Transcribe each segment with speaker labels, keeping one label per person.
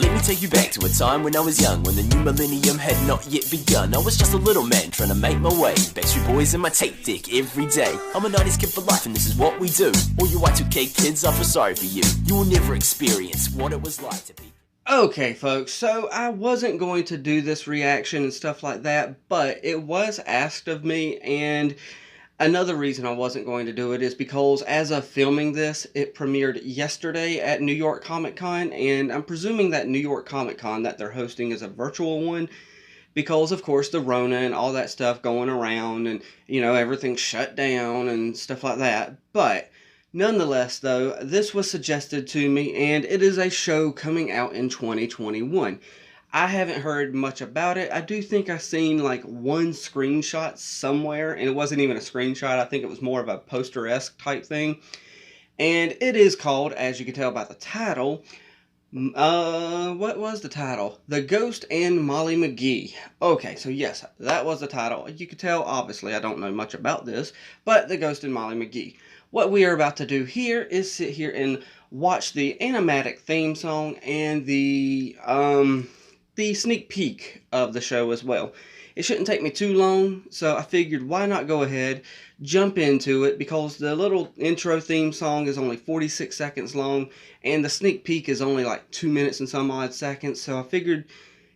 Speaker 1: Let me take you back to a time when I was young, when the new millennium had not yet begun. I was just a little man trying to make my way. Backstreet Boys in my tape deck every day. I'm a 90s kid for life and this is what we do. All you Y2K kids, I feel sorry for you. You will never experience what it was like to be...
Speaker 2: Okay folks, so I wasn't going to do this reaction and stuff like that, but it was asked of me, and another reason I wasn't going to do it is because as of filming this, it premiered yesterday at New York Comic Con, and I'm presuming that New York Comic Con that they're hosting is a virtual one, because of course the Rona and all that stuff going around, and you know, everything's shut down and stuff like that. But nonetheless though, this was suggested to me, and it is a show coming out in 2021. I haven't heard much about it. I do think I've seen like one screenshot somewhere, and it wasn't even a screenshot. I think it was more of a poster-esque type thing. And it is called, as you can tell by the title, what was the title? The Ghost and Molly McGee. Okay, so yes, that was the title. You can tell, obviously, I don't know much about this, but The Ghost and Molly McGee. What we are about to do here is sit here and watch the Animatic theme song and the sneak peek of the show as well. It shouldn't take me too long, so I figured why not go ahead, jump into it, because the little intro theme song is only 46 seconds long, and the sneak peek is only like 2 minutes and some odd seconds, so I figured,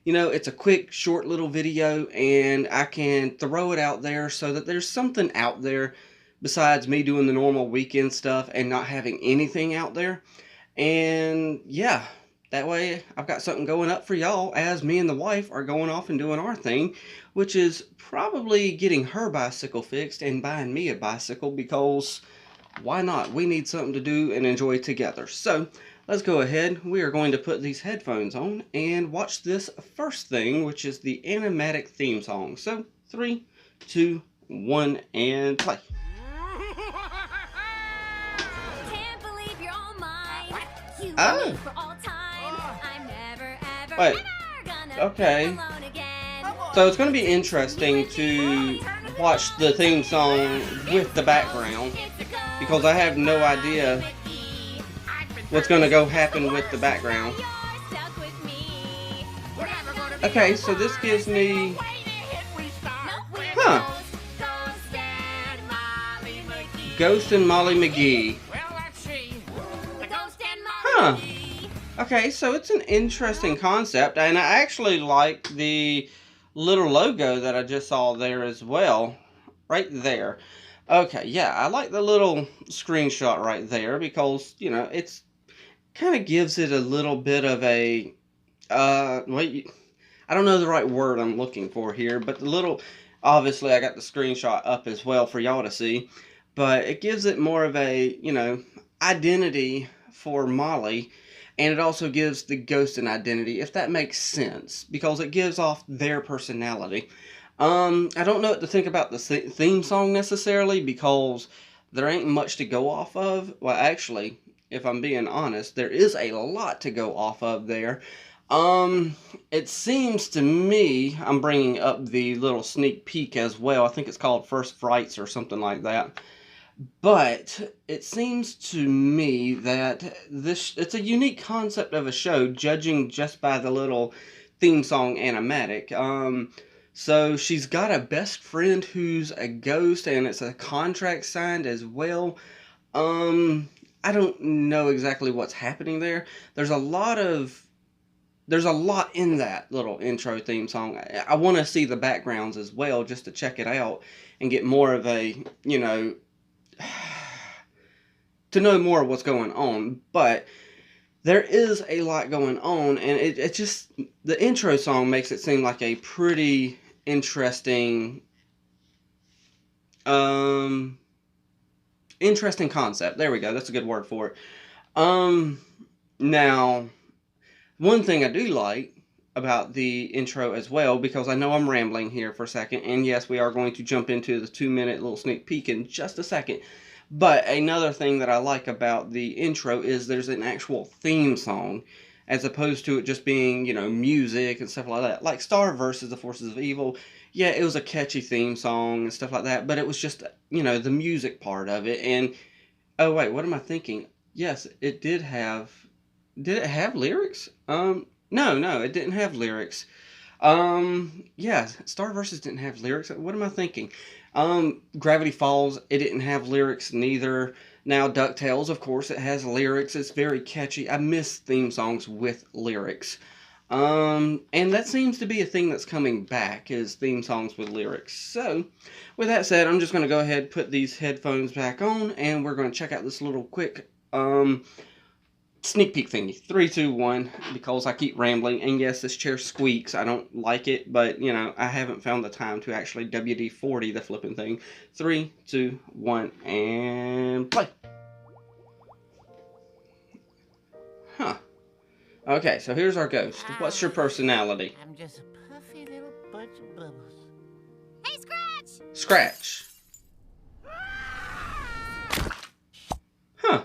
Speaker 2: you know, it's a quick, short little video, and I can throw it out there so that there's something out there besides me doing the normal weekend stuff and not having anything out there. And yeah, that way I've got something going up for y'all as me and the wife are going off and doing our thing, which is probably getting her bicycle fixed and buying me a bicycle, because why not? We need something to do and enjoy together. So let's go ahead. We are going to put these headphones on and watch this first thing, which is the Animatic theme song. So 3, 2, 1, and play. Oh. Wait. Okay. So it's going to be interesting to watch the theme song with the background, because I have no idea what's going to go happen with the background. Okay, so this gives me... Huh. Ghost and Molly McGee. Huh. Okay, so it's an interesting concept, and I actually like the little logo that I just saw there as well, right there. Okay, yeah, I like the little screenshot right there, because, you know, it's kind of gives it a little bit of a, I don't know the right word I'm looking for here, but the little, obviously I got the screenshot up as well for y'all to see, but it gives it more of a, you know, identity for Molly. And it also gives the Ghost an identity, if that makes sense, because it gives off their personality. I don't know what to think about the theme song necessarily, because there ain't much to go off of. Well, actually, if I'm being honest, there is a lot to go off of there. It seems to me, I'm bringing up the little sneak peek as well. I think it's called First Frights or something like that. But it seems to me that it's a unique concept of a show, judging just by the little theme song Animatic. So she's got a best friend who's a ghost, and it's a contract signed as well. I don't know exactly what's happening there. There's a lot in that little intro theme song. I want to see the backgrounds as well, just to check it out and get more of a, you know, to know more of what's going on. But there is a lot going on, and it just, the intro song makes it seem like a pretty interesting interesting concept. There we go, that's a good word for it. Now, one thing I do like about the intro as well, because I know I'm rambling here for a second, and yes, we are going to jump into the 2-minute little sneak peek in just a second, but another thing that I like about the intro is there's an actual theme song, as opposed to it just being, you know, music and stuff like that. Like Star vs. the Forces of Evil, yeah, it was a catchy theme song and stuff like that, but it was just, you know, the music part of it. And, oh wait, what am I thinking? Yes, it did it have lyrics? No, it didn't have lyrics. Yeah, Star Versus didn't have lyrics. What am I thinking? Gravity Falls, it didn't have lyrics neither. Now, DuckTales, of course, it has lyrics. It's very catchy. I miss theme songs with lyrics. And that seems to be a thing that's coming back, is theme songs with lyrics. So, with that said, I'm just going to go ahead and put these headphones back on, and we're going to check out this little quick, sneak peek thingy. 3, 2, 1, because I keep rambling. And yes, this chair squeaks. I don't like it, but, you know, I haven't found the time to actually WD-40 the flipping thing. 3, 2, 1, and play. Huh. Okay, so here's our ghost. What's your personality?
Speaker 3: I'm just a puffy little bunch of bubbles.
Speaker 4: Hey, Scratch!
Speaker 2: Scratch. Huh.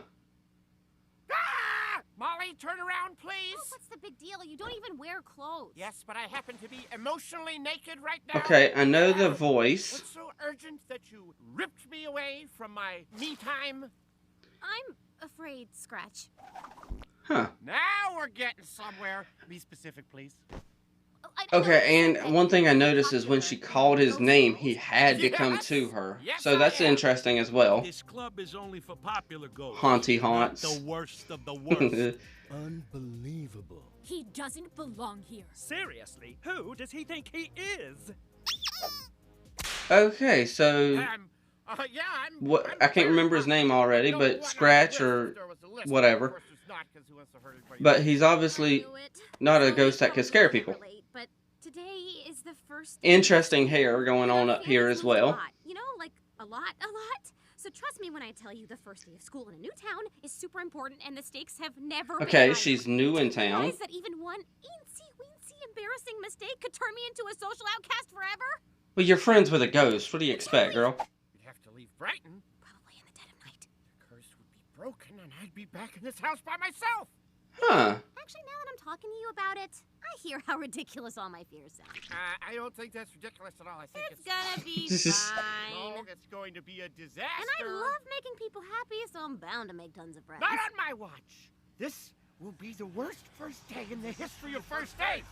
Speaker 3: Molly, turn around, please.
Speaker 4: Oh, what's the big deal? You don't even wear clothes.
Speaker 3: Yes, but I happen to be emotionally naked right now.
Speaker 2: Okay, I know the voice.
Speaker 3: What's so urgent that you ripped me away from my me time?
Speaker 4: I'm afraid, Scratch.
Speaker 2: Huh.
Speaker 3: Now we're getting somewhere. Be specific, please.
Speaker 4: Oh, I don't know what
Speaker 2: Okay,
Speaker 4: you
Speaker 2: and
Speaker 4: said.
Speaker 2: one thing I noticed is when she called his name, he
Speaker 3: Yes.
Speaker 2: had to come to her.
Speaker 3: Yes,
Speaker 2: So that's
Speaker 3: I am.
Speaker 2: interesting as well.
Speaker 5: This club is only for popular ghosts.
Speaker 2: Haunty
Speaker 5: not
Speaker 2: haunts.
Speaker 5: The worst of the worst. Unbelievable.
Speaker 4: He doesn't belong here.
Speaker 5: Seriously, who does he think he is?
Speaker 2: Okay, so
Speaker 3: Yeah,
Speaker 2: what?
Speaker 3: I'm
Speaker 2: I can't
Speaker 3: very
Speaker 2: remember his
Speaker 3: sorry.
Speaker 2: name already,
Speaker 3: No,
Speaker 2: but
Speaker 3: what on
Speaker 2: Scratch
Speaker 3: the list,
Speaker 2: or
Speaker 3: there was a list.
Speaker 2: whatever.
Speaker 3: Of course there's not, 'cause who wants to hurt anybody?
Speaker 2: But he's
Speaker 4: I
Speaker 2: obviously
Speaker 4: knew it.
Speaker 2: not a
Speaker 4: Sorry,
Speaker 2: ghost that could
Speaker 4: probably
Speaker 2: scare
Speaker 4: can't
Speaker 2: people.
Speaker 4: relate, but today is the first day
Speaker 2: Interesting hair going on
Speaker 4: our
Speaker 2: up here
Speaker 4: family's
Speaker 2: as
Speaker 4: moved a
Speaker 2: well.
Speaker 4: lot. You know, like a lot. So trust me when I tell you the first day of school in a new town is super important and the stakes have never been
Speaker 2: Okay,
Speaker 4: higher.
Speaker 2: she's new in
Speaker 4: Do you
Speaker 2: town.
Speaker 4: realize that even one eensy-weensy embarrassing mistake could turn me into a social outcast forever?
Speaker 2: Well, you're friends with a ghost. What do you expect, girl?
Speaker 3: You'd have to leave Brighton.
Speaker 4: Probably in the dead of night.
Speaker 3: The curse would be broken and I'd be back in this house by myself.
Speaker 2: Huh.
Speaker 4: Actually, now that I'm talking to you about it, I hear how ridiculous all my fears sound.
Speaker 3: I don't think that's ridiculous at all. I think
Speaker 4: It's gonna be fine.
Speaker 3: No, it's going to be a disaster.
Speaker 4: And I love making people happy, so I'm bound to make tons of friends.
Speaker 3: Not on my watch. This will be the worst first day in the history of first days.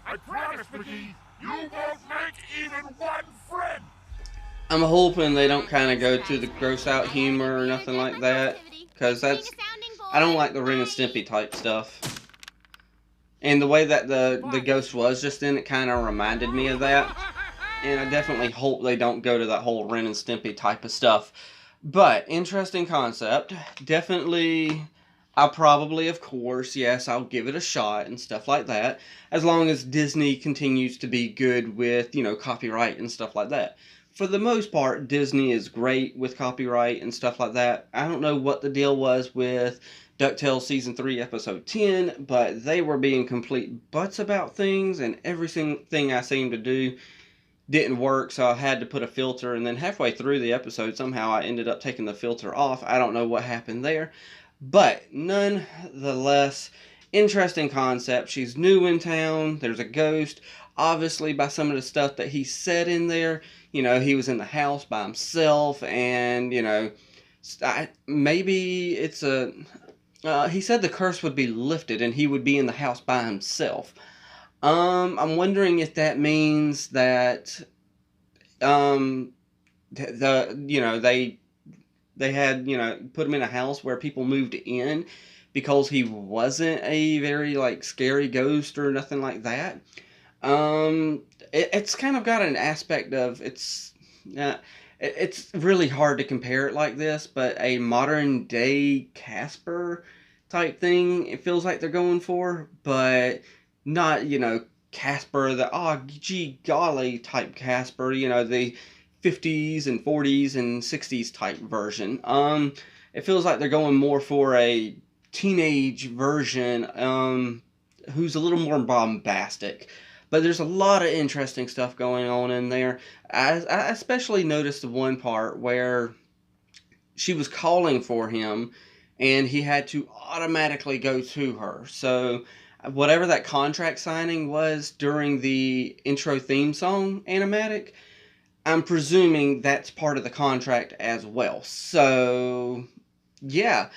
Speaker 3: I promise, McGee, you won't make even one friend.
Speaker 2: I'm hoping they don't kind of go to the gross out humor or nothing like that, because that's, I don't like the Ren and Stimpy type stuff. And the way that the ghost was just then, it kind of reminded me of that. And I definitely hope they don't go to that whole Ren and Stimpy type of stuff. But, interesting concept. Definitely, I'll probably, of course, yes, I'll give it a shot and stuff like that. As long as Disney continues to be good with, you know, copyright and stuff like that. For the most part, Disney is great with copyright and stuff like that. I don't know what the deal was with DuckTales Season 3, Episode 10, but they were being complete butts about things, and everything I seemed to do didn't work, so I had to put a filter, and then halfway through the episode, somehow I ended up taking the filter off. I don't know what happened there, but nonetheless, interesting concept. She's new in town, there's a ghost. Obviously, by some of the stuff that he said in there, you know, he was in the house by himself, and, you know, maybe it's a... he said the curse would be lifted and he would be in the house by himself. I'm wondering if that means that, you know, they had, you know, put him in a house where people moved in because he wasn't a very, like, scary ghost or nothing like that. It's kind of got an aspect of, it's really hard to compare it like this, but a modern day Casper type thing, it feels like they're going for, but not, you know, Casper, the, oh, gee golly type Casper, you know, the 50s and 40s and 60s type version. It feels like they're going more for a teenage version, who's a little more bombastic. But there's a lot of interesting stuff going on in there. I especially noticed the one part where she was calling for him and he had to automatically go to her. So whatever that contract signing was during the intro theme song, Animatic, I'm presuming that's part of the contract as well. So, yeah.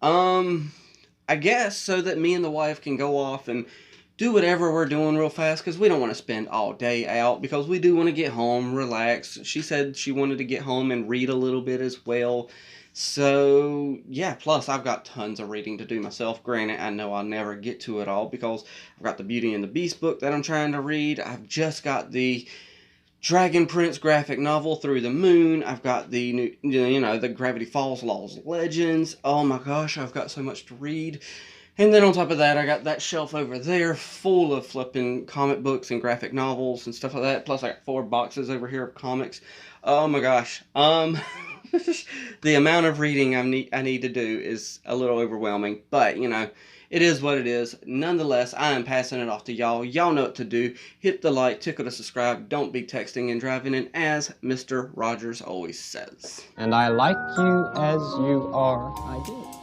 Speaker 2: I guess so that me and the wife can go off and do whatever we're doing real fast because we don't want to spend all day out because we do want to get home, relax. She said she wanted to get home and read a little bit as well. So, yeah, plus I've got tons of reading to do myself. Granted, I know I'll never get to it all because I've got the Beauty and the Beast book that I'm trying to read. I've just got the Dragon Prince graphic novel, Through the Moon. I've got the new, the Gravity Falls Laws Legends. Oh my gosh, I've got so much to read. And then on top of that, I got that shelf over there full of flipping comic books and graphic novels and stuff like that. Plus, I got 4 boxes over here of comics. Oh my gosh. The amount of reading I need to do is a little overwhelming. But, it is what it is. Nonetheless, I am passing it off to y'all. Y'all know what to do. Hit the like, tickle to subscribe. Don't be texting and driving. And as Mr. Rogers always says.
Speaker 6: And I like you as you are, I do.